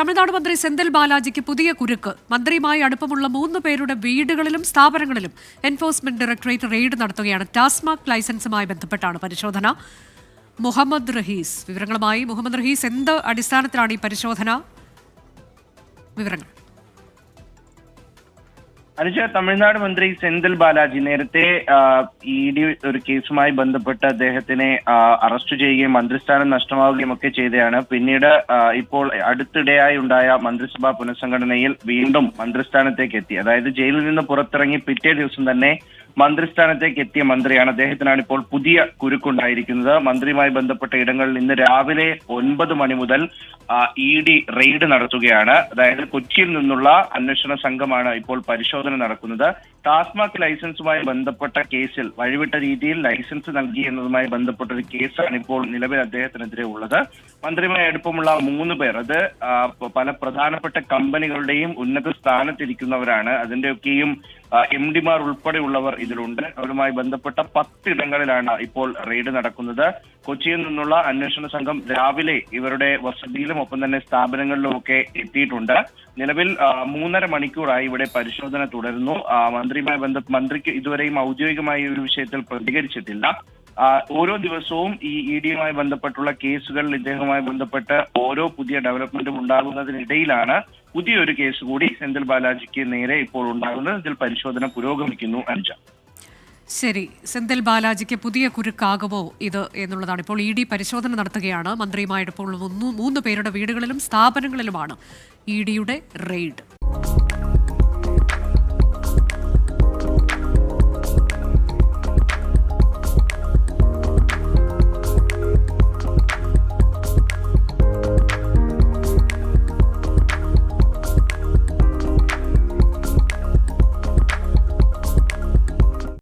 തമിഴ്നാട് മന്ത്രി സെന്തിൽ ബാലാജിക്ക് പുതിയ കുരുക്ക്. മന്ത്രിയുമായി അടുപ്പമുള്ള 3 പേരുടെ വീടുകളിലും സ്ഥാപനങ്ങളിലും എൻഫോഴ്സ്മെന്റ് ഡയറക്ടറേറ്റ് റെയ്ഡ് നടത്തുകയാണ്. ടാസ്മാക് ലൈസൻസുമായി ബന്ധപ്പെട്ടാണ് പരിശോധന. മുഹമ്മദ് റഹീസ് വിവരങ്ങളുമായി. മുഹമ്മദ് റഹീസ്, എന്ത് അടിസ്ഥാനത്തിലാണ് ഈ പരിശോധന? വിവരങ്ങൾ. അനുജ, തമിഴ്നാട് മന്ത്രി സെന്തിൽ ബാലാജി നേരത്തെ ED ഒരു കേസുമായി ബന്ധപ്പെട്ട് അദ്ദേഹത്തിനെ അറസ്റ്റ് ചെയ്യുകയും മന്ത്രിസ്ഥാനം നഷ്ടമാവുകയും ഒക്കെ ചെയ്തതാണ്. പിന്നീട് ഇപ്പോൾ അടുത്തിടെയായി ഉണ്ടായ മന്ത്രിസഭാ പുനഃസംഘടനയിൽ വീണ്ടും മന്ത്രിസ്ഥാനത്തേക്ക് എത്തി. അതായത് ജയിലിൽ നിന്ന് പുറത്തിറങ്ങി പിറ്റേ ദിവസം തന്നെ മന്ത്രിസ്ഥാനത്തേക്ക് എത്തിയ മന്ത്രിയാണ്. അദ്ദേഹത്തിനാണ് ഇപ്പോൾ പുതിയ കുരുക്കുണ്ടായിരിക്കുന്നത്. മന്ത്രിയുമായി ബന്ധപ്പെട്ട ഇടങ്ങളിൽ ഇന്ന് രാവിലെ 9 മണി മുതൽ ED റെയ്ഡ് നടത്തുകയാണ്. അതായത് കൊച്ചിയിൽ നിന്നുള്ള അന്വേഷണ സംഘമാണ് ഇപ്പോൾ പരിശോധന നടക്കുന്നത്. ടാസ്മാക് ലൈസൻസുമായി ബന്ധപ്പെട്ട കേസിൽ വഴിവിട്ട രീതിയിൽ ലൈസൻസ് നൽകി എന്നതുമായി ബന്ധപ്പെട്ട ഒരു കേസാണ് ഇപ്പോൾ നിലവിൽ അദ്ദേഹത്തിനെതിരെ ഉള്ളത്. മന്ത്രിയുമായി അടുപ്പമുള്ള 3 പേർ, അത് പല പ്രധാനപ്പെട്ട കമ്പനികളുടെയും ഉന്നത സ്ഥാനത്തിരിക്കുന്നവരാണ്. അതിന്റെയൊക്കെയും MDമാർ ഉൾപ്പെടെയുള്ളവർ ഇതിലുണ്ട്. അവരുമായി ബന്ധപ്പെട്ട 10 ഇടങ്ങളിലാണ് ഇപ്പോൾ റെയ്ഡ് നടക്കുന്നത്. കൊച്ചിയിൽ നിന്നുള്ള അന്വേഷണ സംഘം രാവിലെ ഇവരുടെ വസതിയിലും ഒപ്പം തന്നെ സ്ഥാപനങ്ങളിലും ഒക്കെ എത്തിയിട്ടുണ്ട്. നിലവിൽ 3.5 മണിക്കൂറായി ഇവിടെ പരിശോധന തുടരുന്നു. മന്ത്രിക്ക് ഇതുവരെയും ഔദ്യോഗികമായി ഒരു വിഷയത്തിൽ പ്രതികരിച്ചിട്ടില്ല. ഓരോ ദിവസവും ഈ EDയുമായി ബന്ധപ്പെട്ടുള്ള കേസുകളിൽ ഇദ്ദേഹവുമായി ബന്ധപ്പെട്ട് ഓരോ പുതിയ ഡെവലപ്മെന്റും ഉണ്ടാകുന്നതിനിടയിലാണ് പുതിയൊരു കേസ് കൂടി സെന്തിൽ ബാലാജിക്ക് നേരെ ഇപ്പോൾ ഉണ്ടാകുന്നത്. ഇതിൽ പരിശോധന പുരോഗമിക്കുന്നു. അനുജ, ശരി. സെന്തിൽ ബാലാജിക്ക് പുതിയ കുരുക്കാകുമോ ഇത് എന്നുള്ളതാണ്. ഇപ്പോൾ ED പരിശോധന നടത്തുകയാണ്. മന്ത്രിയുമായിട്ട് ഇപ്പോൾ 3 പേരുടെ വീടുകളിലും സ്ഥാപനങ്ങളിലുമാണ് EDയുടെ റെയ്ഡ്.